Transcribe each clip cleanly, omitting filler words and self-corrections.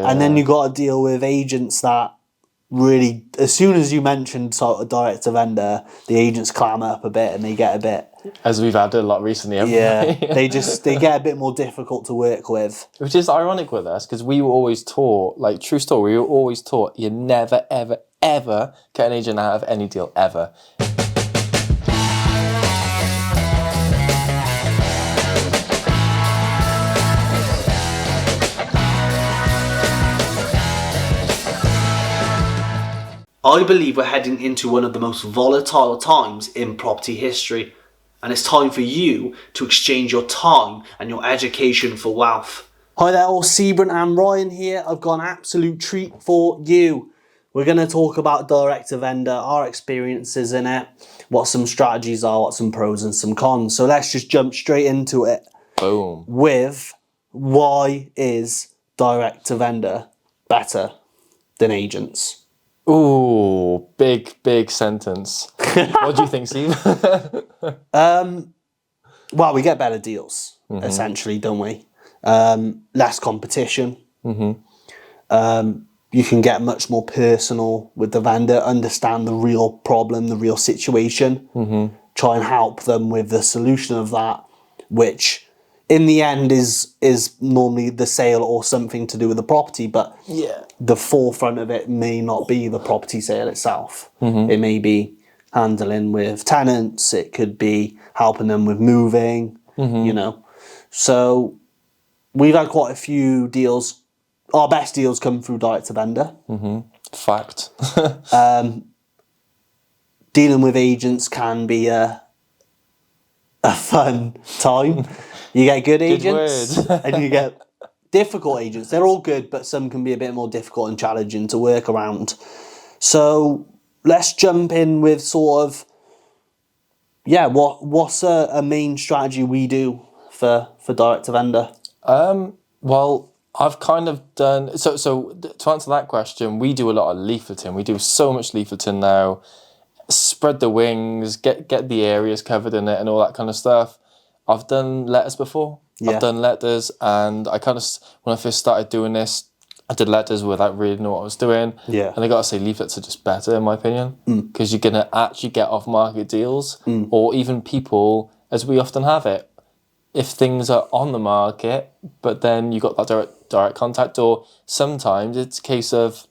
And then you got to deal with agents that really, as soon as you mentioned sort of direct to vendor, the agents clam up a bit and they get a bit... As we've had a lot recently, haven't we? they get a bit more difficult to work with. Which is ironic with us, because we were always taught, like, true story, we were always taught you never, ever, ever get an agent out of any deal, ever. I believe we're heading into one of the most volatile times in property history, and it's time for you to exchange your time and your education for wealth. Hi there, all, Sebron and Ryan here. I've got an absolute treat for you. We're going to talk about direct to vendor, our experiences in it, what some strategies are, what some pros and some cons. So let's just jump straight into it. Boom. With why is direct to vendor better than agents? Ooh, big sentence. What do you think, Steve? Well, we get better deals, essentially, don't we? Less competition. You can get much more personal with the vendor, understand the real problem, the real situation, try and help them with the solution of that, which in the end is normally the sale or something to do with the property, but the forefront of it may not be the property sale itself. It may be handling with tenants, it could be helping them with moving, you know. So we've had quite a few deals. Our best deals come through direct to vendor. Fact. Dealing with agents can be a fun time. You get good agents and you get difficult agents. They're all good, but some can be a bit more difficult and challenging to work around. So let's jump in with sort of, what's a main strategy we do for direct to vendor? Well, I've kind of done... So to answer that question, we do a lot of leafleting. We do so much leafleting now. Spread the wings, get the areas covered in it and all that kind of stuff. I've done letters before. I've done letters, and I kind of, when I first started doing this, I did letters without really knowing what I was doing. And I got to say, leaflets are just better, in my opinion, because you're going to actually get off-market deals, or even people, as we often have it, if things are on the market, but then you got that direct contact, or sometimes it's a case of,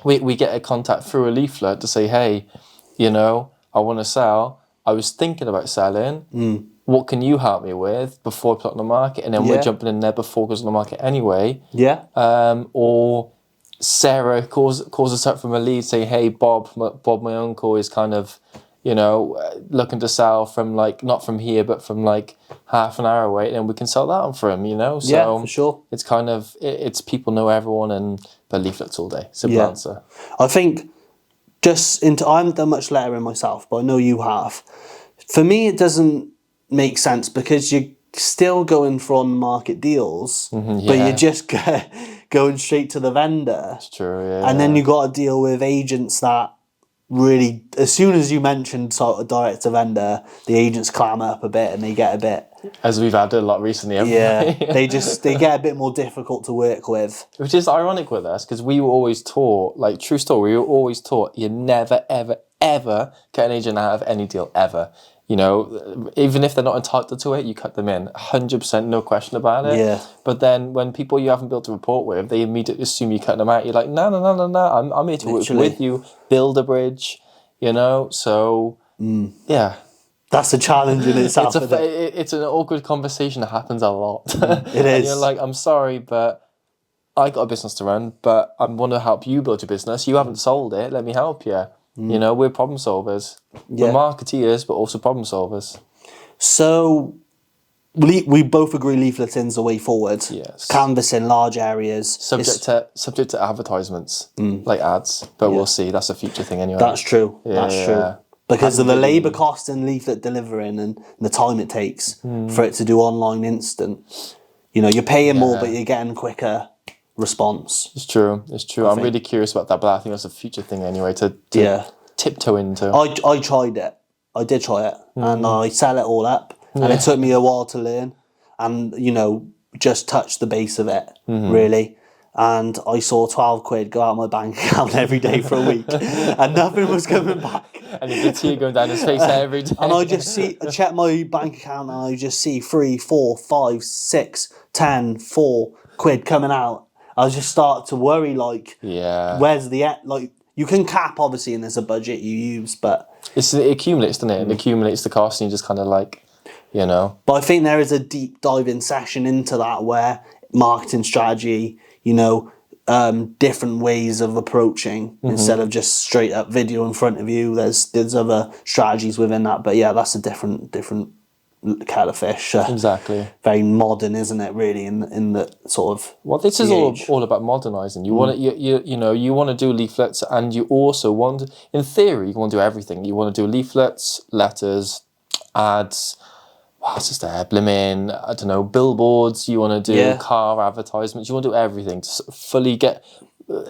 we get a contact through a leaflet to say, hey, you know, I want to sell. I was thinking about selling. What can you help me with before I put it on the market? And then we're jumping in there before it goes on the market anyway. Or Sarah calls us up from a lead, say, hey, Bob, my uncle is kind of, you know, looking to sell from like, not from here, but from like half an hour away, and we can sell that on for him, you know? So for sure. It's kind of, it's people know everyone and the leaflets all day. Simple answer. I think I haven't done much lettering myself, but I know you have. For me, it doesn't make sense because you're still going for on-market deals, but you're just going straight to the vendor. It's true, And then you got to deal with agents that really, as soon as you mentioned sort of direct to vendor, the agents clam up a bit and they get a bit... As we've had a lot recently, haven't we? they get a bit more difficult to work with. Which is ironic with us, because we were always taught, like, true story, we were always taught you never, ever, ever get an agent out of any deal, ever. You know, even if they're not entitled to it, you cut them in. 100%, no question about it. But then when people you haven't built a rapport with, they immediately assume you're cutting them out. You're like, no, I'm here to work with you, build a bridge, you know? So, That's a challenge in itself. It's an awkward conversation that happens a lot. It is. And you're like, I'm sorry, but I got a business to run, but I want to help you build your business. You haven't sold it. Let me help you. You know, we're problem solvers. We're marketeers, but also problem solvers. So we both agree leafleting's the way forward. Yes. Canvassing large areas. Subject to advertisements, like ads. But we'll see. That's a future thing anyway. That's true. That's true. Because of the labour cost in leaflet delivering and the time it takes for it to do online instant. You know, you're paying more, but you're getting quicker response. It's true. I'm really curious about that, but I think that's a future thing anyway to tiptoe into. I tried it. I did try it, and I set it all up, and it took me a while to learn, and you know, just touch the base of it really. and I saw 12 quid go out of my bank account every day for a week, and nothing was coming back. And you could see it going down his face every day. And I check my bank account, and I just see 3, 4, 5, 6, 10, 4 quid coming out. I just start to worry, like, where's the like? You can cap, obviously, and there's a budget you use, but it accumulates, doesn't it? It accumulates the cost, and you just kind of like, you know. But I think there is a deep diving session into that where marketing strategy, you know, different ways of approaching instead of just straight up video in front of you. There's other strategies within that, but yeah, that's a different kettle of fish. Exactly. Very modern, isn't it? Really, in the sort of. Well, this is all about modernising. You want to, you want to do leaflets, and you also want, in theory, you want to do everything. You want to do leaflets, letters, ads. What's just there? Blimmin', I don't know, billboards. You want to do car advertisements. You want to do everything to fully get.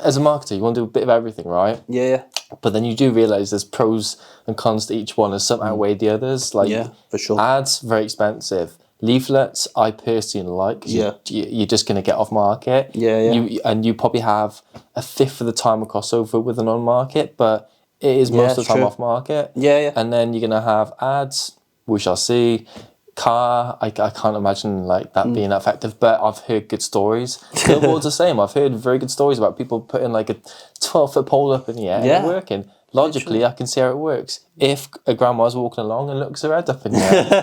As a marketer, you want to do a bit of everything, right? Yeah. But then you do realise there's pros and cons to each one, and some outweigh the others. Like, for sure. Ads, very expensive. Leaflets, I personally like. 'Cause you're just going to get off market. You probably have a fifth of the time a crossover with an on market, but it is most of the time off market. And then you're going to have ads. We shall see. Car, I can't imagine like that being effective, but I've heard good stories. Billboards the same. I've heard very good stories about people putting like a 12-foot pole up in the air and it working. Logically, I can see how it works. If a grandma's walking along and looks her head up in the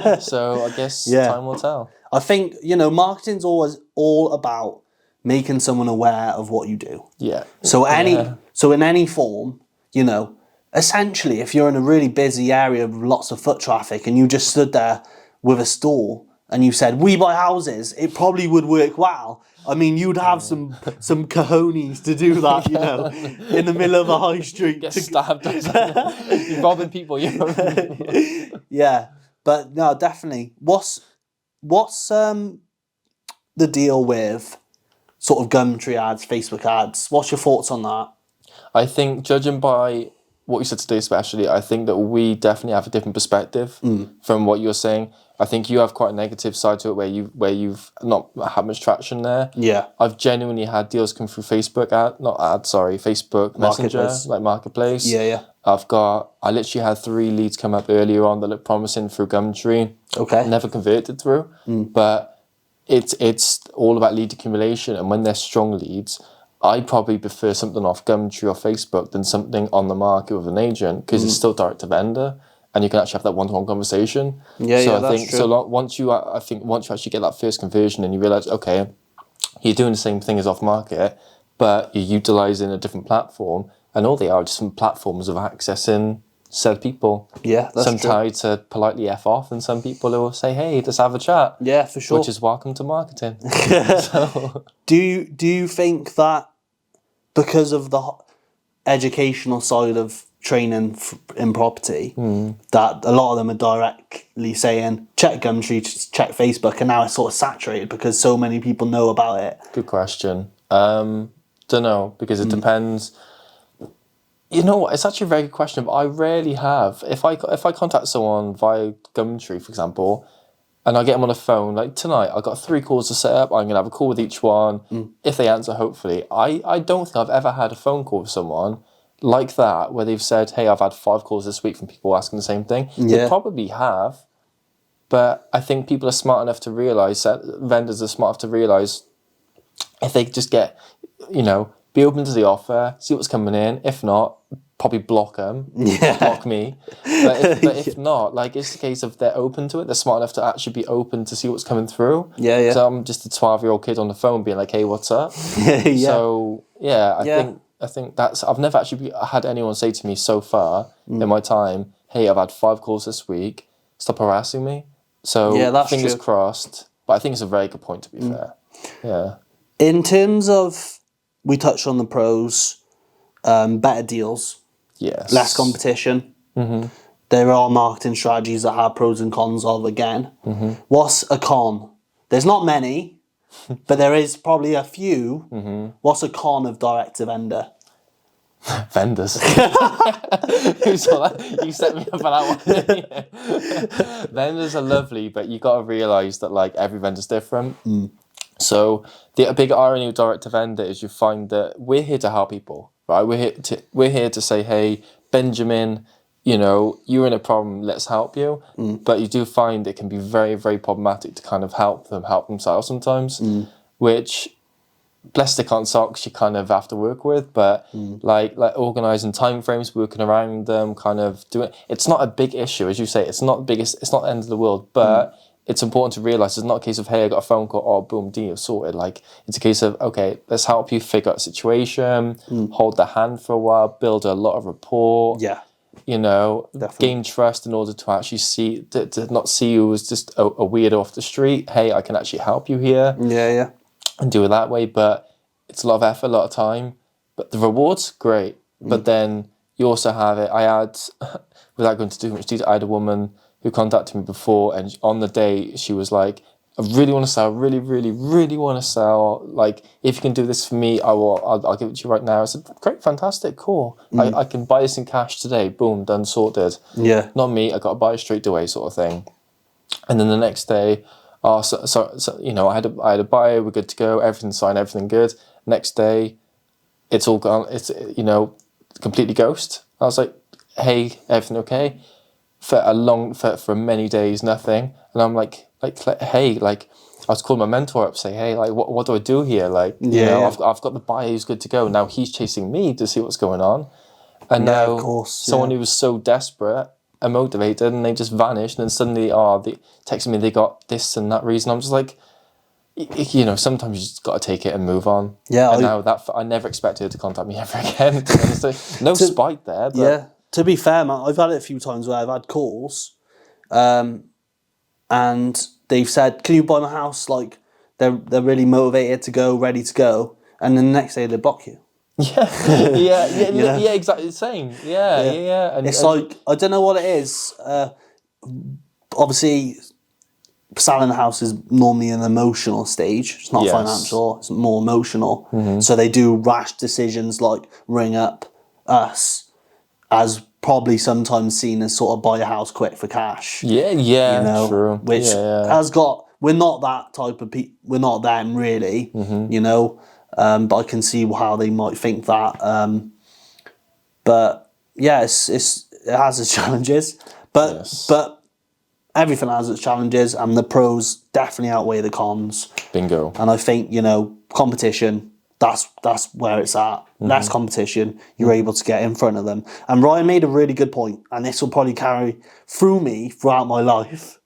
air. So I guess time will tell. I think, marketing's always all about making someone aware of what you do. Yeah. So in any form, essentially if you're in a really busy area with lots of foot traffic and you just stood there with a store and you said, "We buy houses," it probably would work well. I mean, you'd have some cojones to do that, in the middle of a high street. Get stabbed. You're robbing people. Yeah, but no, definitely. What's the deal with sort of Gumtree ads, Facebook ads? What's your thoughts on that? I think, judging by what you said today especially, I think that we definitely have a different perspective from what you're saying. I think you have quite a negative side to it where you've not had much traction there. Yeah. I've genuinely had deals come through Facebook Facebook Messenger, like Marketplace. Yeah. I literally had 3 leads come up earlier on that looked promising through Gumtree. Okay. Never converted through. But it's all about lead accumulation, and when they're strong leads, I probably prefer something off Gumtree or Facebook than something on the market with an agent, because it's still direct to vendor, and you can actually have that one-to-one conversation. That's true. So once you actually get that first conversion and you realise, okay, you're doing the same thing as off market, but you're utilising a different platform, and all they are just some platforms of accessing said people. Yeah, that's some true. tied to politely F off, and some people who will say, "Hey, let's have a chat." Yeah, for sure. Which is welcome to marketing. Do you think that because of the educational side of training in property, that a lot of them are directly saying, check Gumtree, check Facebook, and now it's sort of saturated because so many people know about it? Good question. Don't know, because it depends. You know what? It's actually a very good question, but I rarely have. If I contact someone via Gumtree, for example, and I get them on the phone, like tonight, I've got 3 calls to set up. I'm going to have a call with each one. If they answer, hopefully. I don't think I've ever had a phone call with someone like that where they've said, "Hey, I've had 5 calls this week from people asking the same thing." They probably have, but I think people are smart enough to realise, that vendors are smart enough to realise, if they just get, be open to the offer, see what's coming in. If not, probably block them, block me. But if not, like, it's the case of they're open to it. They're smart enough to actually be open to see what's coming through. Yeah. So I'm just a 12-year-old kid on the phone being like, "Hey, what's up?" So I think that's. I've never actually had anyone say to me so far in my time, "Hey, I've had 5 calls this week. Stop harassing me." So that's fingers true. crossed. But I think it's a very good point, to be fair. Yeah. In terms of, we touched on the pros, better deals. Yes. Less competition. There are marketing strategies that have pros and cons of, again. What's a con? There's not many, but there is probably a few. What's a con of direct to vendor? Vendors. Who saw that? You set me up for that one. Vendors are lovely, but you got to realise that, like, every vendor's different. So the big irony of direct to vendor is you find that we're here to help people, right? We're here to say, hey, Benjamin, you know, you're in a problem, let's help you. But you do find it can be very, very problematic to kind of help themselves sometimes, which, bless the consults you kind of have to work with, but like organising timeframes, working around them, kind of doing, it's not a big issue, as you say, it's not the biggest, it's not the end of the world, but it's important to realise it's not a case of, hey, I got a phone call, oh, boom, deal, sorted. Like, it's a case of, okay, let's help you figure out the situation, hold the hand for a while, build a lot of rapport. Yeah. You know, Definitely. gain trust in order to actually see, to not see you as just a weirdo off the street. Hey, I can actually help you here. Yeah. And do it that way. But it's a lot of effort, a lot of time. But the reward's great. But then you also have it. I had, without going into too much detail, I had a woman who contacted me before, and on the day she was like, I really want to sell, really, really, really want to sell. Like, if you can do this for me, I'll give it to you right now. I said, great, fantastic, cool. I can buy this in cash today. Boom, done, sorted. Yeah. Not me, I got to buy it straight away, sort of thing. And then the next day, so you know, I had a buyer, we're good to go, everything's signed, everything good. Next day, it's all gone. It's, you know, completely ghost. I was like, hey, everything okay? For many days, nothing. And I'm like, hey, like, I was calling my mentor up, say, hey, like, what do I do here? Like, you know, I've got the buyer who's good to go. Now he's chasing me to see what's going on. And now of course, someone who was so desperate and motivated, and they just vanished. And then suddenly, they texted me, they got this and that reason. I'm just like, you know, sometimes you just got to take it and move on. Yeah. And now that, I never expected her to contact me ever again. No spite there, but Yeah. To be fair, man, I've had it a few times where I've had calls, and they've said, "Can you buy my house?" Like, they're really motivated to go, ready to go, and then the next day they block you. Yeah, exactly the same. Yeah. And It's like, I don't know what it is. Obviously, selling a house is normally an emotional stage. It's not financial. It's more emotional. So they do rash decisions like ring up us, as probably sometimes seen as sort of buy a house quick for cash. Yeah, you know, true. Which has got, we're not that type of people, we're not them really, you know, but I can see how they might think that. But yeah, it has its challenges, but everything has its challenges, and the pros definitely outweigh the cons. Bingo. And I think, you know, competition, that's where it's at. Less competition, you're able to get in front of them. And Ryan made a really good point, and this will probably carry through me throughout my life,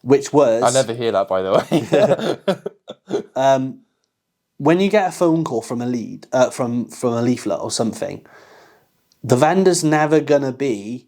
which was, I never hear that, by the way. when you get a phone call from a lead, from a leaflet or something, the vendor's never gonna be,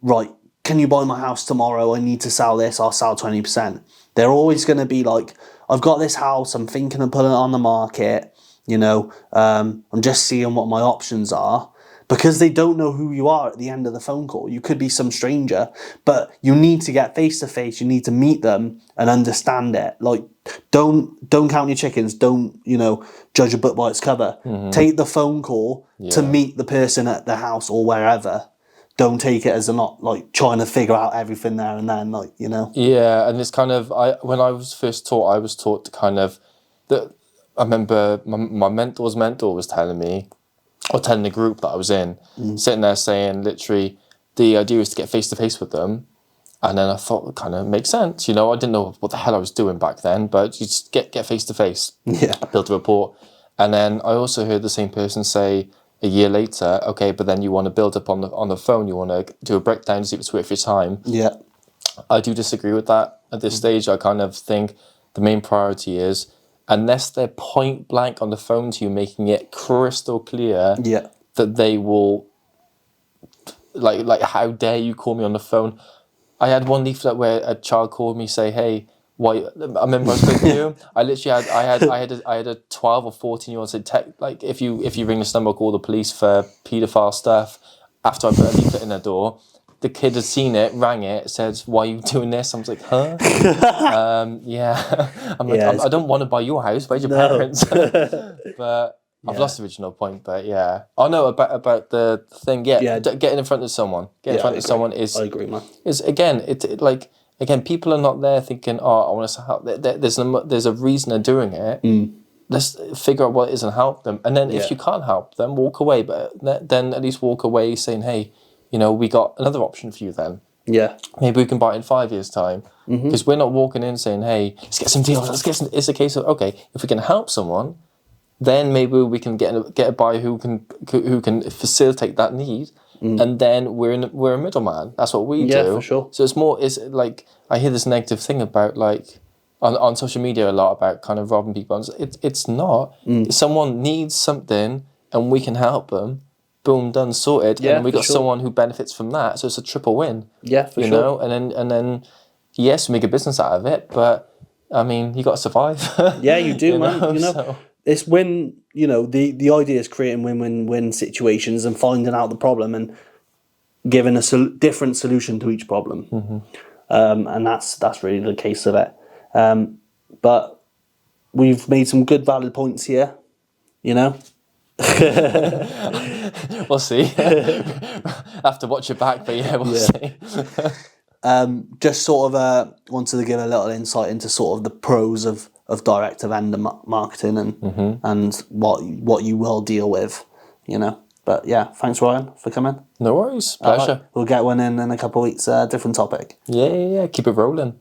right, can you buy my house tomorrow? I need to sell this, I'll sell 20%. They're always gonna be like, I've got this house, I'm thinking of putting it on the market, you know, I'm just seeing what my options are, because they don't know who you are at the end of the phone call. You could be some stranger, but you need to get face to face. You need to meet them and understand it. Like, don't count your chickens. Don't, you know, judge a book by its cover. Take the phone call to meet the person at the house or wherever. Don't take it as a not like trying to figure out everything there and then, like, you know. Yeah, and it's kind of, when I was first taught, I was taught to kind of, I remember my mentor was telling me, or telling the group that I was in, sitting there saying, literally, the idea is to get face to face with them. And then I thought, it kind of makes sense. You know, I didn't know what the hell I was doing back then, but you just get face to face. Yeah. Build a rapport. And then I also heard the same person say a year later, okay, but then you want to build up on the phone. You want to do a breakdown to see if it's worth your time. Yeah. I do disagree with that. At this stage, I kind of think the main priority is, unless they're point blank on the phone to you, making it crystal clear that they will, like, how dare you call me on the phone? I had one leaflet where a child called me, say, hey, why? I remember I spoke to you. I literally I had a 12 or 14-year-old say, like, if you ring this number, call the police for paedophile stuff. After I put a leaflet in their door, the kid had seen it, rang it, said, why are you doing this? I was like, huh? I'm like, I don't want to buy your house, where's your parents? But I've lost the original point, but yeah. Oh no, about the thing, getting in front of someone. Getting in front of someone is, I agree, man. Is, again, it like, again, people are not there thinking, oh, I want us to help. There's a reason they're doing it. Let's figure out what it is and help them. And then if you can't help them, walk away. But then at least walk away saying, hey, we got another option for you then. Yeah. Maybe we can buy it in 5 years' time. Because we're not walking in saying, hey, let's get some deals. It's a case of, okay, if we can help someone, then maybe we can get a buyer who can facilitate that need. And then we're a middleman. That's what we do. Yeah, for sure. So it's like, I hear this negative thing about like, on social media a lot about kind of robbing people. It's not. If someone needs something and we can help them, boom, done, sorted. Yeah, and we got someone who benefits from that. So it's a triple win. Yeah, for you sure. know, and then yes, we make a business out of it, but I mean, you got to survive. Yeah, you do, man. So. It's when, the idea is creating win-win-win situations and finding out the problem and giving a different solution to each problem. And that's really the case of it. But we've made some good valid points here, We'll see. Have to watch it back, but yeah, we'll see. Just sort of wanted to give a little insight into sort of the pros of direct to vendor marketing and what you will deal with, But yeah, thanks Ryan for coming. No worries, pleasure. We'll get one in a couple of weeks, different topic. Yeah. Keep it rolling.